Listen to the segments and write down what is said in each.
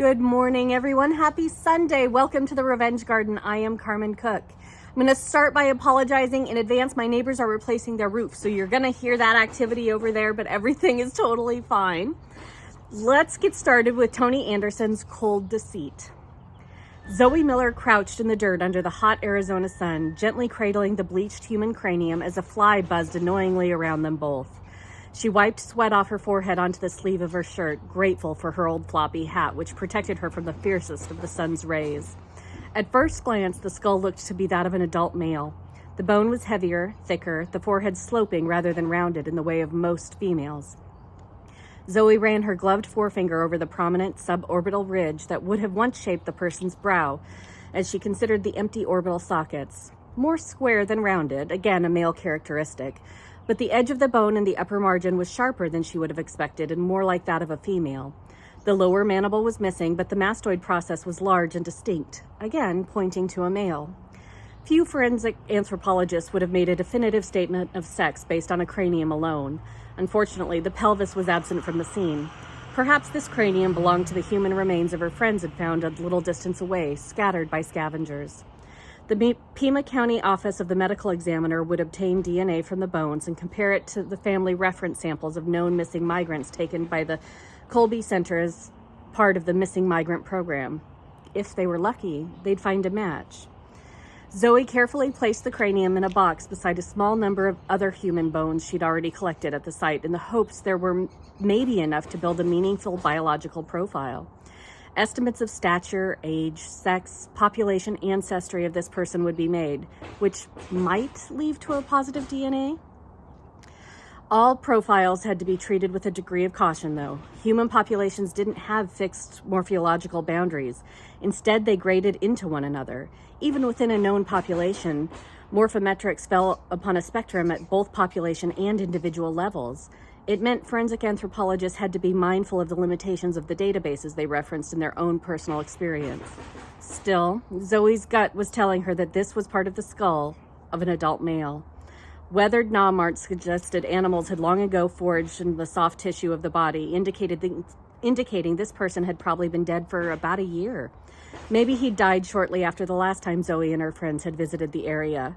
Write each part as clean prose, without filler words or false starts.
Good morning, everyone. Happy Sunday. Welcome to the Revenge Garden. I am Carmen Cook. I'm going to start by apologizing in advance. My neighbors are replacing their roof, so you're going to hear that activity over there, but everything is totally fine. Let's get started with Tony Anderson's Cold Deceit. Zoe Miller crouched in the dirt under the hot Arizona sun, gently cradling the bleached human cranium as a fly buzzed annoyingly around them both. She wiped sweat off her forehead onto the sleeve of her shirt, grateful for her old floppy hat, which protected her from the fiercest of the sun's rays. At first glance, the skull looked to be that of an adult male. The bone was heavier, thicker, the forehead sloping rather than rounded in the way of most females. Zoe ran her gloved forefinger over the prominent suborbital ridge that would have once shaped the person's brow, as she considered the empty orbital sockets. More square than rounded, again a male characteristic, but the edge of the bone in the upper margin was sharper than she would have expected and more like that of a female. The lower mandible was missing, but the mastoid process was large and distinct, again pointing to a male. Few forensic anthropologists would have made a definitive statement of sex based on a cranium alone. Unfortunately, the pelvis was absent from the scene. Perhaps this cranium belonged to the human remains of her friends had found a little distance away, scattered by scavengers. The Pima County Office of the Medical Examiner would obtain DNA from the bones and compare it to the family reference samples of known missing migrants taken by the Colby Center as part of the Missing Migrant Program. If they were lucky, they'd find a match. Zoe carefully placed the cranium in a box beside a small number of other human bones she'd already collected at the site in the hopes there were maybe enough to build a meaningful biological profile. Estimates of stature, age, sex, population, ancestry of this person would be made, which might lead to a positive DNA. All profiles had to be treated with a degree of caution, though. Human populations didn't have fixed morphological boundaries. Instead, they graded into one another. Even within a known population, morphometrics fell upon a spectrum at both population and individual levels. It meant forensic anthropologists had to be mindful of the limitations of the databases they referenced in their own personal experience. Still, Zoe's gut was telling her that this was part of the skull of an adult male. Weathered gnaw marks suggested animals had long ago foraged in the soft tissue of the body, indicating this person had probably been dead for about a year. Maybe he died shortly after the last time Zoe and her friends had visited the area.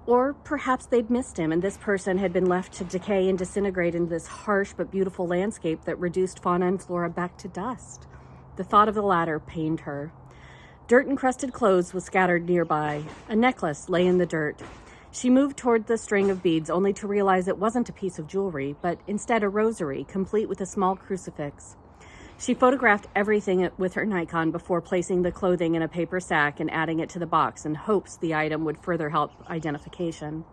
Or perhaps they'd missed him and this person had been left to decay and disintegrate in this harsh but beautiful landscape that reduced fauna and flora back to dust. The thought of the latter pained her. Dirt-encrusted clothes was scattered nearby. A necklace lay in the dirt. She moved toward the string of beads only to realize it wasn't a piece of jewelry, but instead a rosary, complete with a small crucifix. She photographed everything with her Nikon before placing the clothing in a paper sack and adding it to the box in hopes the item would further help identification.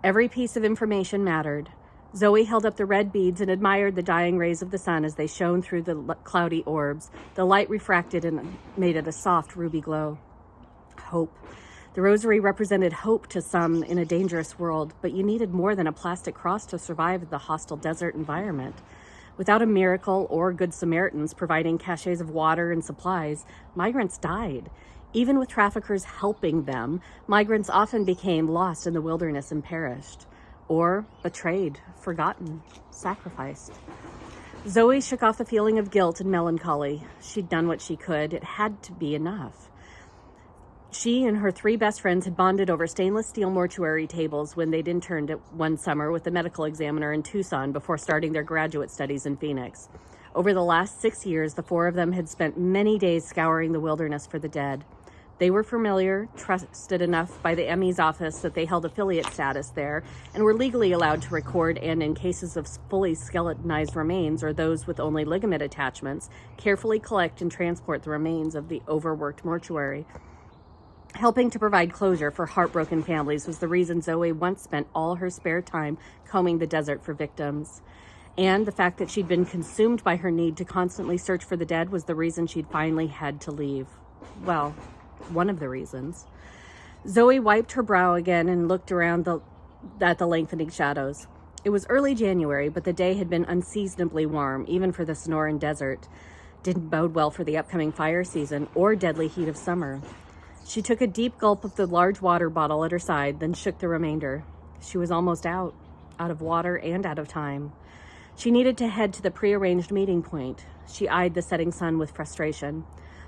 Every piece of information mattered. Zoe held up the red beads and admired the dying rays of the sun as they shone through the cloudy orbs. The light refracted and made it a soft ruby glow. Hope. The rosary represented hope to some in a dangerous world, but you needed more than a plastic cross to survive the hostile desert environment. Without a miracle or good Samaritans providing caches of water and supplies, migrants died. Even with traffickers helping them, migrants often became lost in the wilderness and perished. Or betrayed, forgotten, sacrificed. Zoe shook off the feeling of guilt and melancholy. She'd done what she could. It had to be enough. She and her three best friends had bonded over stainless steel mortuary tables when they'd interned one summer with the medical examiner in Tucson before starting their graduate studies in Phoenix. Over the last 6 years, the four of them had spent many days scouring the wilderness for the dead. They were familiar, trusted enough by the ME's office that they held affiliate status there and were legally allowed to record and, in cases of fully skeletonized remains or those with only ligament attachments, carefully collect and transport the remains of the overworked mortuary. Helping to provide closure for heartbroken families was the reason Zoe once spent all her spare time combing the desert for victims. And the fact that she'd been consumed by her need to constantly search for the dead was the reason she'd finally had to leave. Well, one of the reasons. Zoe wiped her brow again and looked around at the lengthening shadows. It was early January, but the day had been unseasonably warm, even for the Sonoran Desert. Didn't bode well for the upcoming fire season or deadly heat of summer. She took a deep gulp of the large water bottle at her side, then shook the remainder. She was almost out of water and out of time. She needed to head to the prearranged meeting point. She eyed the setting sun with frustration.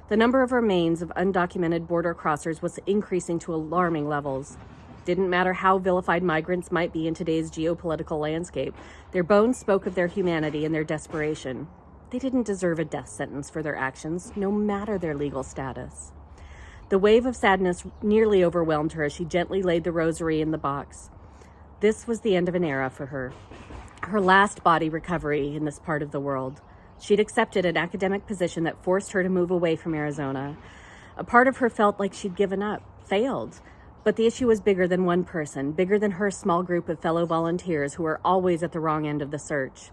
The number of remains of undocumented border crossers was increasing to alarming levels. Didn't matter how vilified migrants might be in today's geopolitical landscape, their bones spoke of their humanity and their desperation. They didn't deserve a death sentence for their actions, no matter their legal status. The wave of sadness nearly overwhelmed her as she gently laid the rosary in the box. This was the end of an era for her. Her last body recovery in this part of the world. She'd accepted an academic position that forced her to move away from Arizona. A part of her felt like she'd given up, failed. But the issue was bigger than one person, bigger than her small group of fellow volunteers who were always at the wrong end of the search.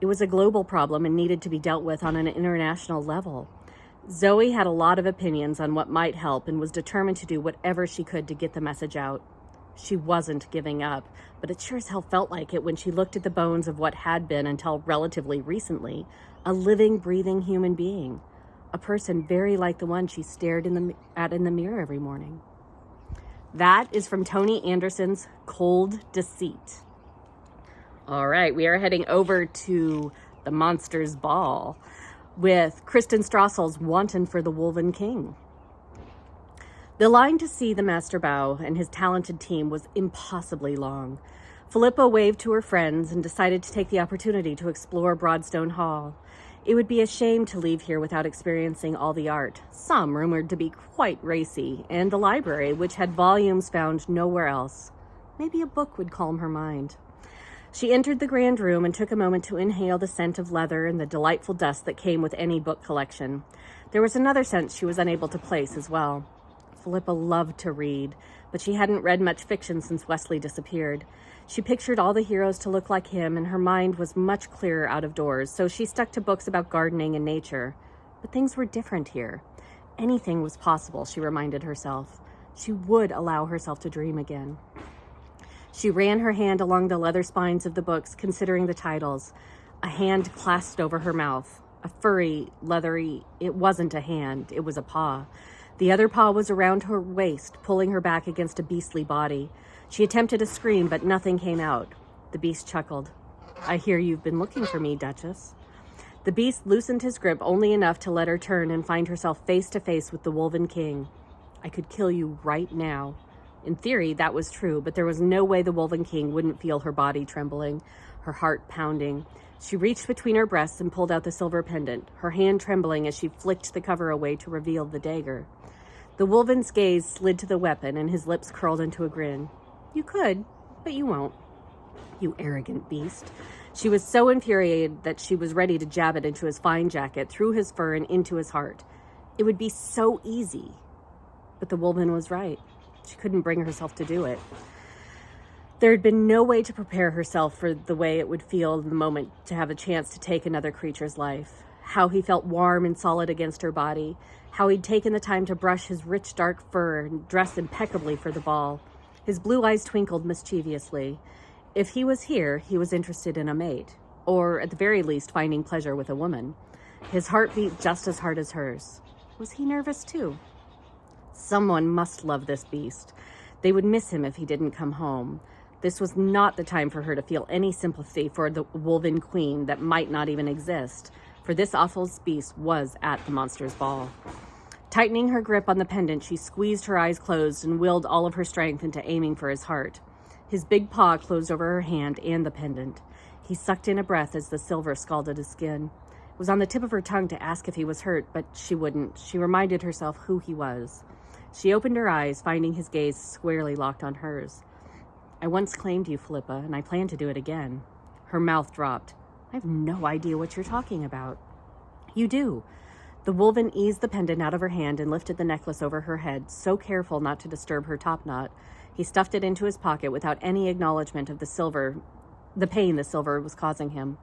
It was a global problem and needed to be dealt with on an international level. Zoe had a lot of opinions on what might help and was determined to do whatever she could to get the message out. She wasn't giving up, but it sure as hell felt like it when she looked at the bones of what had been, until relatively recently, a living, breathing human being. A person very like the one she stared at in the mirror every morning. That is from Tony Anderson's Cold Deceit. All right, we are heading over to the Monsters Ball with Kristen Strassel's Wanton for the Wolven King. The line to see the Master Bow and his talented team was impossibly long. Philippa waved to her friends and decided to take the opportunity to explore Broadstone Hall. It would be a shame to leave here without experiencing all the art, some rumored to be quite racy, and the library, which had volumes found nowhere else. Maybe a book would calm her mind. She entered the grand room and took a moment to inhale the scent of leather and the delightful dust that came with any book collection. There was another scent she was unable to place as well. Philippa loved to read, but she hadn't read much fiction since Wesley disappeared. She pictured all the heroes to look like him, and her mind was much clearer out of doors, so she stuck to books about gardening and nature. But things were different here. Anything was possible, she reminded herself. She would allow herself to dream again. She ran her hand along the leather spines of the books, considering the titles. A hand clasped over her mouth. A furry, leathery... It wasn't a hand, it was a paw. The other paw was around her waist, pulling her back against a beastly body. She attempted to scream, but nothing came out. The beast chuckled. "I hear you've been looking for me, Duchess." The beast loosened his grip only enough to let her turn and find herself face to face with the Wolven King. "I could kill you right now." In theory, that was true, but there was no way the Wolven King wouldn't feel her body trembling, her heart pounding. She reached between her breasts and pulled out the silver pendant, her hand trembling as she flicked the cover away to reveal the dagger. The Wolven's gaze slid to the weapon, and his lips curled into a grin. "You could, but you won't. You arrogant beast." She was so infuriated that she was ready to jab it into his fine jacket, through his fur, and into his heart. It would be so easy. But the Wolven was right. She couldn't bring herself to do it. There had been no way to prepare herself for the way it would feel in the moment to have a chance to take another creature's life. How he felt warm and solid against her body. How he'd taken the time to brush his rich dark fur and dress impeccably for the ball. His blue eyes twinkled mischievously. If he was here, he was interested in a mate, or at the very least finding pleasure with a woman. His heart beat just as hard as hers. Was he nervous too? Someone must love this beast. They would miss him if he didn't come home. This was not the time for her to feel any sympathy for the Wolven Queen that might not even exist, for this awful beast was at the Monsters' Ball. Tightening her grip on the pendant, she squeezed her eyes closed and willed all of her strength into aiming for his heart. His big paw closed over her hand and the pendant. He sucked in a breath as the silver scalded his skin. It was on the tip of her tongue to ask if he was hurt, but she wouldn't. She reminded herself who he was. She opened her eyes, finding his gaze squarely locked on hers. "I once claimed you, Philippa, and I plan to do it again." Her mouth dropped. "I have no idea what you're talking about." "You do." The Wolven eased the pendant out of her hand and lifted the necklace over her head, so careful not to disturb her topknot. He stuffed it into his pocket without any acknowledgement of the pain the silver was causing him.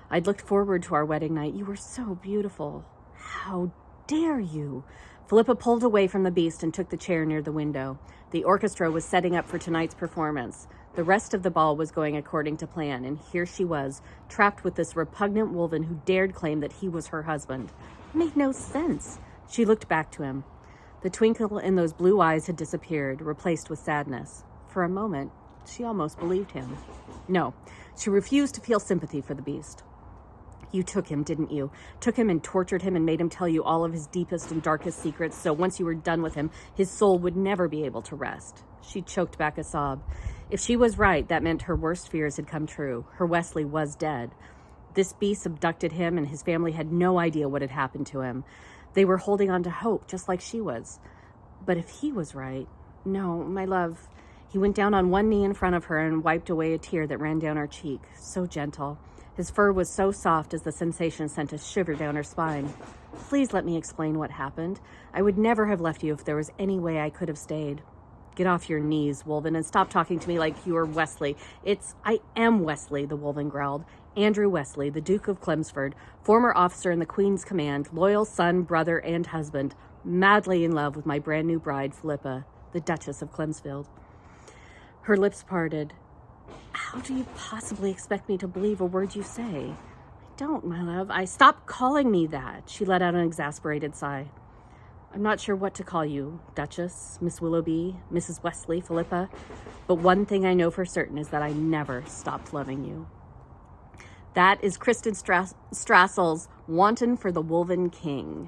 "I'd looked forward to our wedding night. You were so beautiful." "How dare you?" Philippa pulled away from the beast and took the chair near the window. The orchestra was setting up for tonight's performance. The rest of the ball was going according to plan, and here she was, trapped with this repugnant Wolven who dared claim that he was her husband. It made no sense. She looked back to him. The twinkle in those blue eyes had disappeared, replaced with sadness. For a moment, She almost believed him. No, she refused to feel sympathy for the beast. You took him, didn't you? Took him and tortured him and made him tell you all of his deepest and darkest secrets, so once you were done with him, his soul would never be able to rest. She choked back a sob. If she was right, that meant her worst fears had come true. Her Wesley was dead. This beast abducted him, and his family had no idea what had happened to him. They were holding on to hope, just like she was. But if he was right... No, my love... He went down on one knee in front of her and wiped away a tear that ran down her cheek. So gentle. His fur was so soft as the sensation sent a shiver down her spine. Please let me explain what happened. I would never have left you if there was any way I could have stayed. Get off your knees, Wolven, and stop talking to me like you are Wesley. I am Wesley, the Wolven growled. Andrew Wesley, the Duke of Chelmsford, former officer in the Queen's command, loyal son, brother, and husband, madly in love with my brand new bride, Philippa, the Duchess of Chelmsford. Her lips parted. How do you possibly expect me to believe a word you say? I don't, my love. Stop calling me that. She let out an exasperated sigh. I'm not sure what to call you, Duchess, Miss Willoughby, Mrs. Wesley, Philippa, but one thing I know for certain is that I never stopped loving you. That is Kristen Strassel's Wanton for the Wolven King.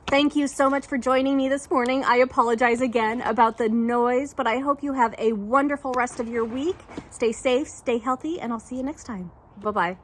Thank you so much for joining me this morning. I apologize again about the noise, but I hope you have a wonderful rest of your week. Stay safe, stay healthy, and I'll see you next time. Bye-bye.